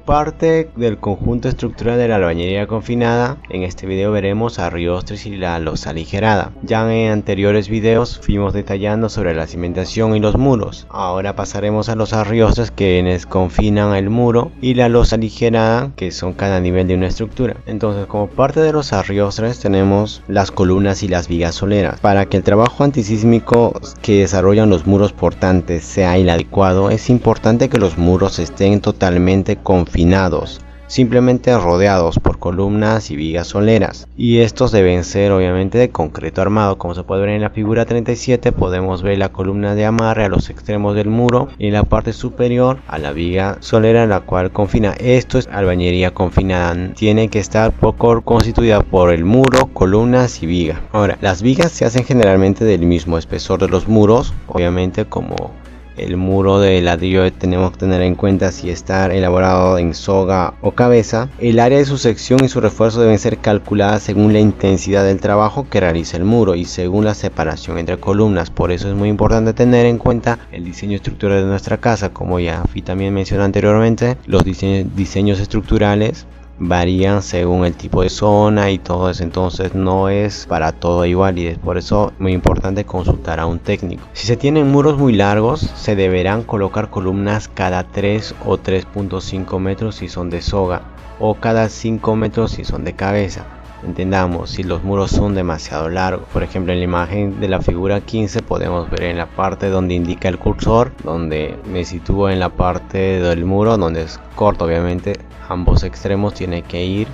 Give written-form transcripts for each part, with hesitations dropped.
parte del conjunto estructural de la albañilería confinada, en este video veremos arriostres y la losa aligerada. Ya en anteriores videos fuimos detallando sobre la cimentación y los muros. Ahora pasaremos a los arriostres, quienes confinan el muro, y la losa aligerada, que son cada nivel de una estructura. Entonces, como parte de los arriostres tenemos las columnas y las vigas soleras. Para que el trabajo antisísmico que desarrollan los muros portantes sea el adecuado, es importante que los muros estén totalmente confinados, simplemente rodeados por columnas y vigas soleras, y estos deben ser obviamente de concreto armado. Como se puede ver en la figura 37, podemos ver la columna de amarre a los extremos del muro y en la parte superior a la viga solera, la cual confina. Esto es albañilería confinada, tiene que estar poco constituida por el muro, columnas y viga. Ahora, las vigas se hacen generalmente del mismo espesor de los muros, obviamente como el muro de ladrillo tenemos que tener en cuenta si está elaborado en soga o cabeza. El área de su sección y su refuerzo deben ser calculadas según la intensidad del trabajo que realiza el muro y según la separación entre columnas. Por eso es muy importante tener en cuenta el diseño estructural de nuestra casa. Como ya también mencioné anteriormente, los diseños estructurales varían según el tipo de zona y todo eso, entonces no es para todo igual, y es por eso muy importante consultar a un técnico. Si se tienen muros muy largos, se deberán colocar columnas cada 3 o 3.5 metros si son de soga, o cada 5 metros si son de cabeza. Entendamos, si los muros son demasiado largos, por ejemplo en la imagen de la figura 15 podemos ver en la parte donde indica el cursor, donde me sitúo en la parte del muro donde es corto, obviamente ambos extremos tiene que ir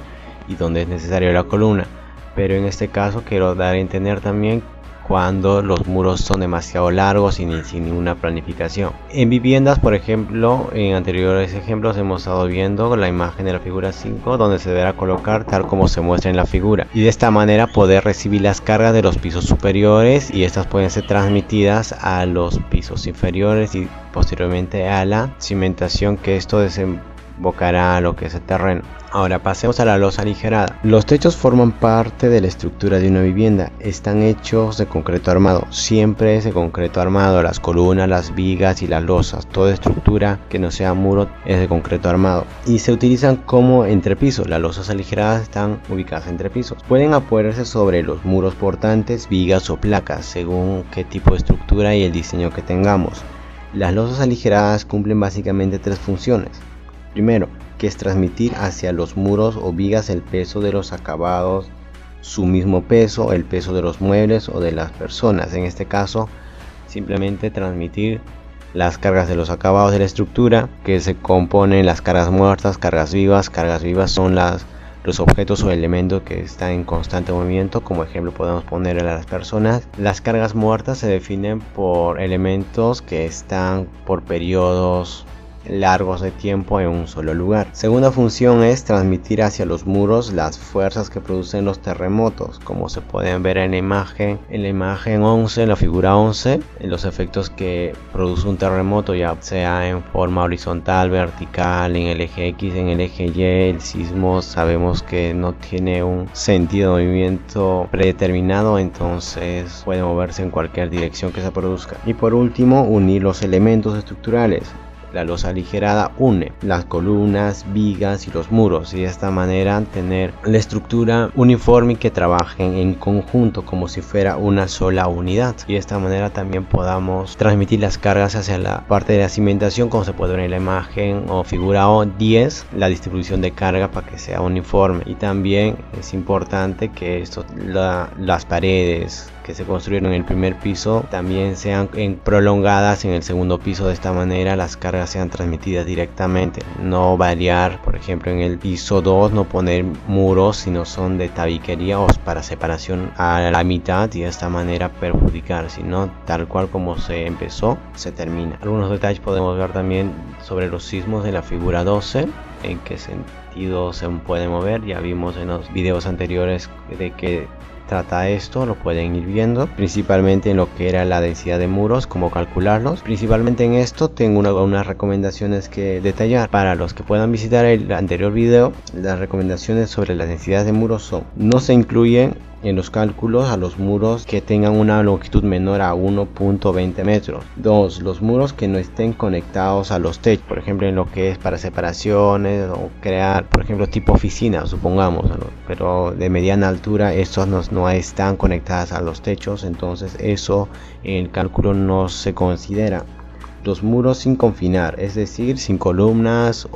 y donde es necesario la columna, pero en este caso quiero dar a entender también cuando los muros son demasiado largos sin ninguna planificación. En viviendas, por ejemplo, en anteriores ejemplos hemos estado viendo la imagen de la figura 5, donde se deberá colocar tal como se muestra en la figura, y de esta manera poder recibir las cargas de los pisos superiores, y estas pueden ser transmitidas a los pisos inferiores y posteriormente a la cimentación, que esto desembocará a lo que es el terreno. Ahora pasemos a la losa aligerada. Los techos forman parte de la estructura de una vivienda, están hechos de concreto armado, siempre es de concreto armado, las columnas, las vigas y las losas, toda estructura que no sea muro es de concreto armado y se utilizan como entrepisos. Las losas aligeradas están ubicadas entre pisos, pueden apoyarse sobre los muros portantes, vigas o placas según qué tipo de estructura y el diseño que tengamos. Las losas aligeradas cumplen básicamente tres funciones. Primero, que es transmitir hacia los muros o vigas el peso de los acabados, su mismo peso, el peso de los muebles o de las personas. En este caso, simplemente transmitir las cargas de los acabados de la estructura, que se componen las cargas muertas, cargas vivas. Cargas vivas son los objetos o elementos que están en constante movimiento, como ejemplo podemos poner a las personas. Las cargas muertas se definen por elementos que están por periodos largos de tiempo en un solo lugar. Segunda función es transmitir hacia los muros las fuerzas que producen los terremotos, como se pueden ver en la imagen 11, en la figura 11, en los efectos que produce un terremoto, ya sea en forma horizontal, vertical, en el eje X, en el eje Y. El sismo sabemos que no tiene un sentido de movimiento predeterminado, entonces puede moverse en cualquier dirección que se produzca. Y por último, unir los elementos estructurales. La losa aligerada une las columnas, vigas y los muros, y de esta manera tener la estructura uniforme y que trabajen en conjunto como si fuera una sola unidad, y de esta manera también podamos transmitir las cargas hacia la parte de la cimentación, como se puede ver en la imagen o figura 10, la distribución de carga para que sea uniforme. Y también es importante que las paredes que se construyeron en el primer piso también sean prolongadas en el segundo piso, de esta manera las cargas sean transmitidas directamente, no variar, por ejemplo en el piso 2 no poner muros sino son de tabiquería o para separación a la mitad, y de esta manera perjudicar, sino tal cual como se empezó se termina. Algunos detalles podemos ver también sobre los sismos de la figura 12, en qué sentido se puede mover. Ya vimos en los videos anteriores de que trata esto, lo pueden ir viendo, principalmente en lo que era la densidad de muros, cómo calcularlos. Principalmente en esto tengo unas recomendaciones que detallar. Para los que puedan visitar el anterior video, las recomendaciones sobre las densidades de muros son: no se incluyen en los cálculos a los muros que tengan una longitud menor a 1.20 metros. 2. Los muros que no estén conectados a los techos, por ejemplo en lo que es para separaciones o crear, por ejemplo tipo oficina, supongamos, ¿no? Pero de mediana altura, estos no están conectadas a los techos, entonces eso en el cálculo no se considera. Los muros sin confinar, es decir, sin columnas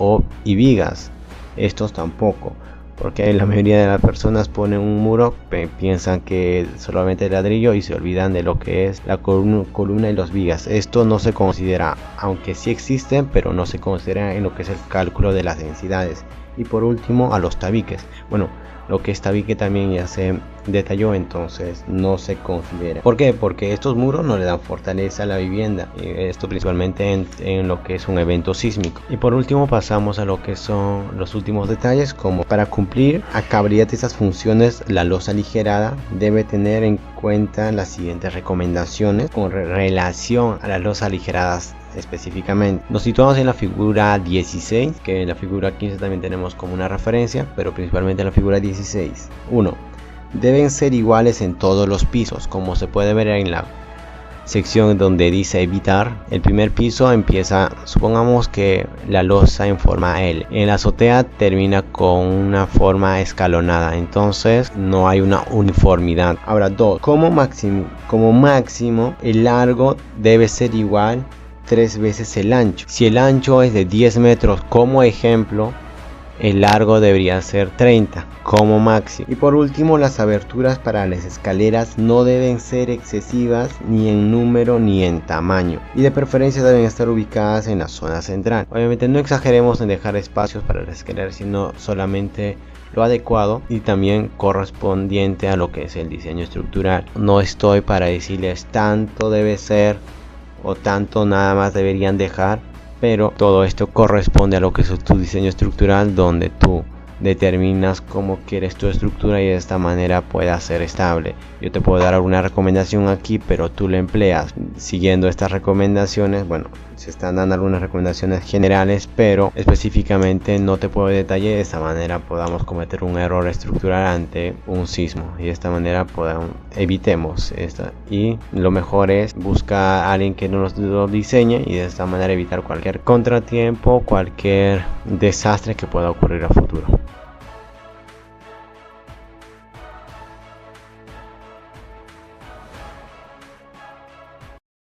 y vigas, estos tampoco, porque la mayoría de las personas ponen un muro, piensan que solamente ladrillo y se olvidan de lo que es la columna y los vigas. Esto no se considera, aunque sí existen, pero no se considera en lo que es el cálculo de las densidades. Y por último, a los tabiques. Bueno, lo que es tabique también ya se detalló, entonces no se considera. ¿Por qué? Porque estos muros no le dan fortaleza a la vivienda, esto principalmente en lo que es un evento sísmico. Y por último pasamos a lo que son los últimos detalles, como para cumplir a cabalidad de estas funciones la losa aligerada debe tener en cuenta las siguientes recomendaciones con relación a las losas aligeradas. Específicamente nos situamos en la figura 16, que en la figura 15 también tenemos como una referencia, pero principalmente en la figura 16. 1. Deben ser iguales en todos los pisos, como se puede ver en la sección donde dice evitar. El primer piso empieza, supongamos que la losa en forma L, en la azotea termina con una forma escalonada, entonces no hay una uniformidad. Ahora 2. Como máximo el largo debe ser igual 3 veces el ancho. Si el ancho es de 10 metros como ejemplo, el largo debería ser 30 como máximo. Y por último, las aberturas para las escaleras no deben ser excesivas ni en número ni en tamaño, y de preferencia deben estar ubicadas en la zona central. Obviamente no exageremos en dejar espacios para las escaleras, sino solamente lo adecuado y también correspondiente a lo que es el diseño estructural. No estoy para decirles tanto debe ser o tanto nada más deberían dejar, pero todo esto corresponde a lo que es tu diseño estructural, donde tú determinas cómo quieres tu estructura y de esta manera pueda ser estable. Yo te puedo dar alguna recomendación aquí, pero tú lo empleas siguiendo estas recomendaciones. Bueno, se están dando algunas recomendaciones generales, pero específicamente no te puedo detallar. De esta manera podamos cometer un error estructural ante un sismo y de esta manera evitemos esta. Y lo mejor es buscar a alguien que nos lo diseñe y de esta manera evitar cualquier contratiempo, cualquier desastre que pueda ocurrir a futuro.